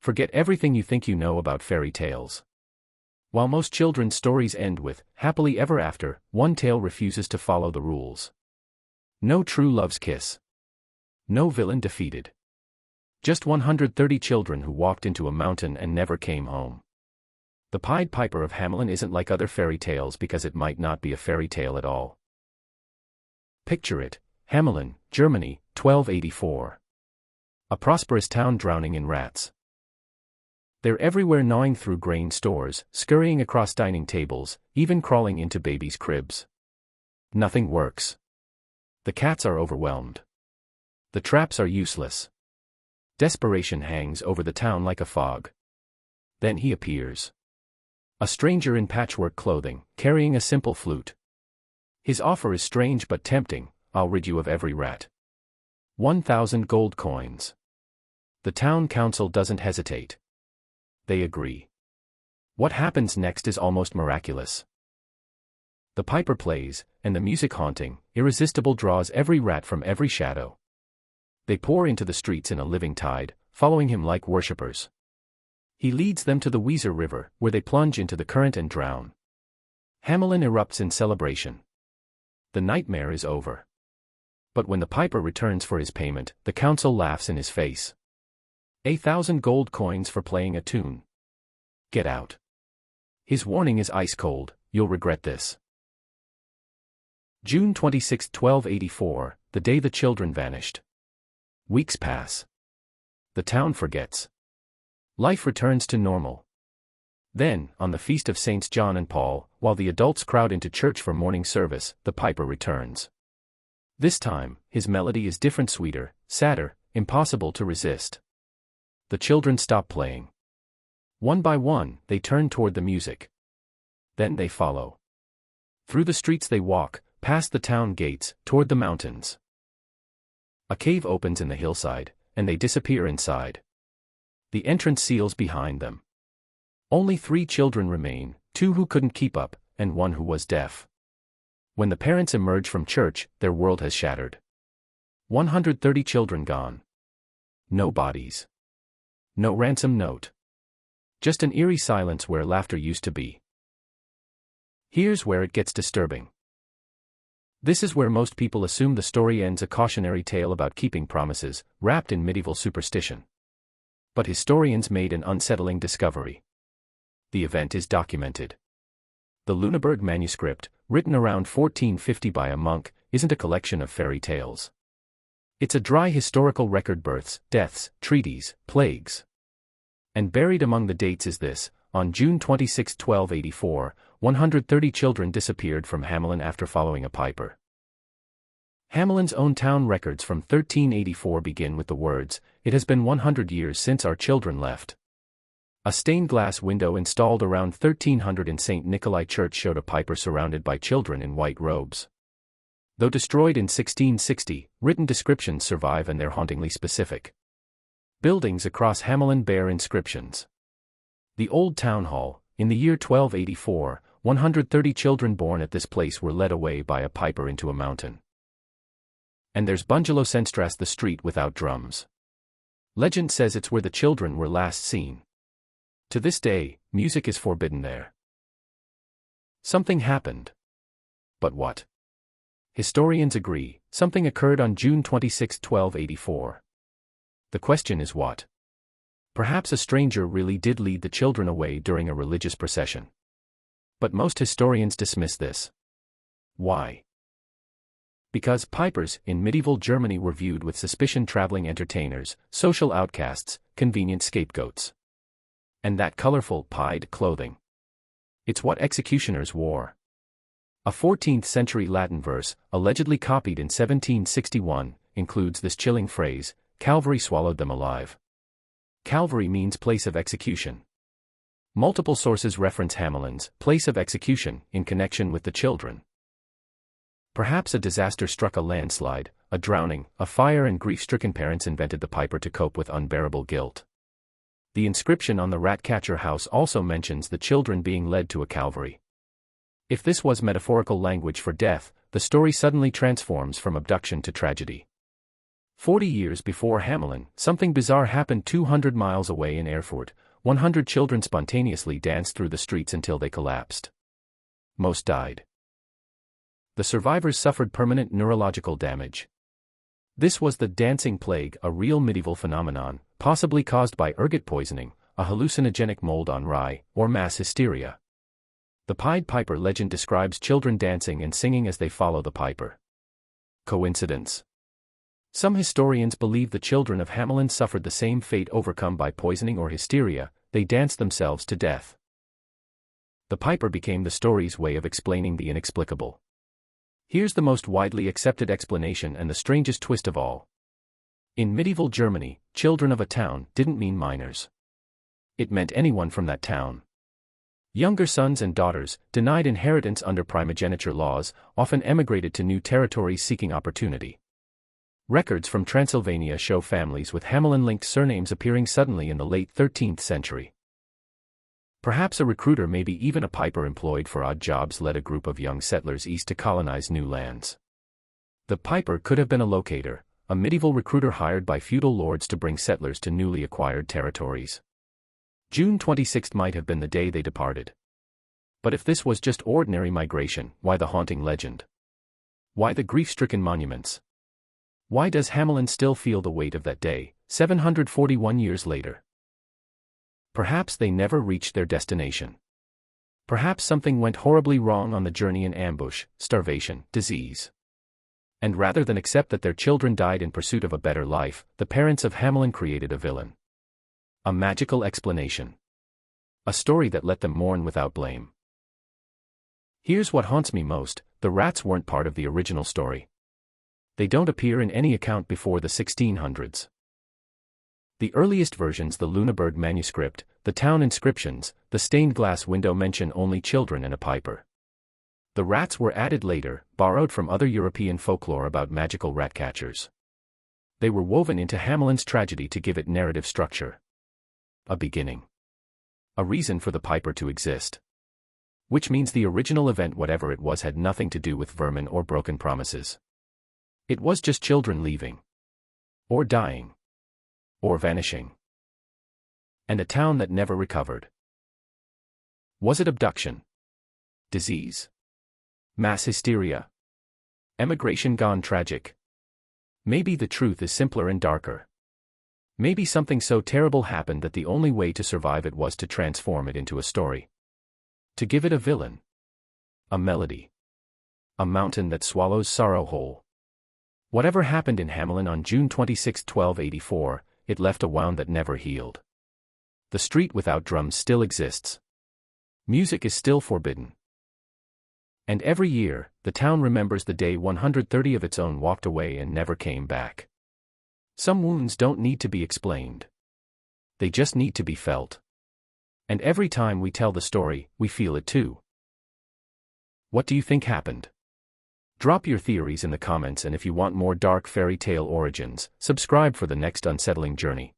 Forget everything you think you know about fairy tales. While most children's stories end with happily ever after, one tale refuses to follow the rules. No true love's kiss. No villain defeated. Just 130 children who walked into a mountain and never came home. The Pied Piper of Hamelin isn't like other fairy tales because it might not be a fairy tale at all. Picture it, Hamelin, Germany, 1284. A prosperous town drowning in rats. They're everywhere, gnawing through grain stores, scurrying across dining tables, even crawling into babies' cribs. Nothing works. The cats are overwhelmed. The traps are useless. Desperation hangs over the town like a fog. Then he appears. A stranger in patchwork clothing, carrying a simple flute. His offer is strange but tempting: I'll rid you of every rat. 1,000 gold coins. The town council doesn't hesitate. They agree. What happens next is almost miraculous. The piper plays, and the music, haunting, irresistible, draws every rat from every shadow. They pour into the streets in a living tide, following him like worshippers. He leads them to the Weser River, where they plunge into the current and drown. Hamelin erupts in celebration. The nightmare is over. But when the piper returns for his payment, the council laughs in his face. 1,000 gold coins for playing a tune. Get out. His warning is ice cold: you'll regret this. June 26, 1284, the day the children vanished. Weeks pass. The town forgets. Life returns to normal. Then, on the feast of Saints John and Paul, while the adults crowd into church for morning service, the piper returns. This time, his melody is different, sweeter, sadder, impossible to resist. The children stop playing. One by one, they turn toward the music. Then they follow. Through the streets they walk, past the town gates, toward the mountains. A cave opens in the hillside, and they disappear inside. The entrance seals behind them. Only 3 children remain, 2 who couldn't keep up, and 1 who was deaf. When the parents emerge from church, their world has shattered. 130 children gone. No bodies. No ransom note. Just an eerie silence where laughter used to be. Here's where it gets disturbing. This is where most people assume the story ends, a cautionary tale about keeping promises, wrapped in medieval superstition. But historians made an unsettling discovery. The event is documented. The Lüneburg manuscript, written around 1450 by a monk, isn't a collection of fairy tales. It's a dry historical record: births, deaths, treaties, plagues. And buried among the dates is this: on June 26, 1284, 130 children disappeared from Hamelin after following a piper. Hamelin's own town records from 1384 begin with the words, "It has been 100 years since our children left." A stained glass window installed around 1300 in St. Nikolai Church showed a piper surrounded by children in white robes. Though destroyed in 1660, written descriptions survive, and they're hauntingly specific. Buildings across Hamelin bear inscriptions. The old town hall: in the year 1284, 130 children born at this place were led away by a piper into a mountain. And there's Bungelow-Sennstrasse, the street without drums. Legend says it's where the children were last seen. To this day, music is forbidden there. Something happened. But what? Historians agree, something occurred on June 26, 1284. The question is what? Perhaps a stranger really did lead the children away during a religious procession. But most historians dismiss this. Why? Because pipers in medieval Germany were viewed with suspicion: traveling entertainers, social outcasts, convenient scapegoats. And that colorful, pied clothing. It's what executioners wore. A 14th-century Latin verse, allegedly copied in 1761, includes this chilling phrase: Calvary swallowed them alive. Calvary means place of execution. Multiple sources reference Hamelin's place of execution in connection with the children. Perhaps a disaster struck: a landslide, a drowning, a fire, and grief-stricken parents invented the piper to cope with unbearable guilt. The inscription on the Ratcatcher house also mentions the children being led to a Calvary. If this was metaphorical language for death, the story suddenly transforms from abduction to tragedy. 40 years before Hamelin, something bizarre happened 200 miles away in Erfurt. 100 children spontaneously danced through the streets until they collapsed. Most died. The survivors suffered permanent neurological damage. This was the dancing plague, a real medieval phenomenon, possibly caused by ergot poisoning, a hallucinogenic mold on rye, or mass hysteria. The Pied Piper legend describes children dancing and singing as they follow the piper. Coincidence? Some historians believe the children of Hamelin suffered the same fate, overcome by poisoning or hysteria. They danced themselves to death. The piper became the story's way of explaining the inexplicable. Here's the most widely accepted explanation and the strangest twist of all. In medieval Germany, children of a town didn't mean minors. It meant anyone from that town. Younger sons and daughters, denied inheritance under primogeniture laws, often emigrated to new territories seeking opportunity. Records from Transylvania show families with Hamelin-linked surnames appearing suddenly in the late 13th century. Perhaps a recruiter, maybe even a piper employed for odd jobs, led a group of young settlers east to colonize new lands. The piper could have been a locator, a medieval recruiter hired by feudal lords to bring settlers to newly acquired territories. June 26 might have been the day they departed. But if this was just ordinary migration, why the haunting legend? Why the grief-stricken monuments? Why does Hamelin still feel the weight of that day, 741 years later? Perhaps they never reached their destination. Perhaps something went horribly wrong on the journey: in ambush, starvation, disease. And rather than accept that their children died in pursuit of a better life, the parents of Hamelin created a villain. A magical explanation. A story that let them mourn without blame. Here's what haunts me most: the rats weren't part of the original story. They don't appear in any account before the 1600s. The earliest versions, the Lunenburg manuscript, the town inscriptions, the stained glass window, mention only children and a piper. The rats were added later, borrowed from other European folklore about magical rat catchers. They were woven into Hamelin's tragedy to give it narrative structure. A beginning. A reason for the piper to exist. Which means the original event, whatever it was, had nothing to do with vermin or broken promises. It was just children leaving. Or dying. Or vanishing. And a town that never recovered. Was it abduction? Disease? Mass hysteria? Emigration gone tragic? Maybe the truth is simpler and darker. Maybe something so terrible happened that the only way to survive it was to transform it into a story. To give it a villain. A melody. A mountain that swallows sorrow whole. Whatever happened in Hamelin on June 26, 1284, it left a wound that never healed. The street without drums still exists. Music is still forbidden. And every year, the town remembers the day 130 of its own walked away and never came back. Some wounds don't need to be explained. They just need to be felt. And every time we tell the story, we feel it too. What do you think happened? Drop your theories in the comments, and if you want more dark fairy tale origins, subscribe for the next unsettling journey.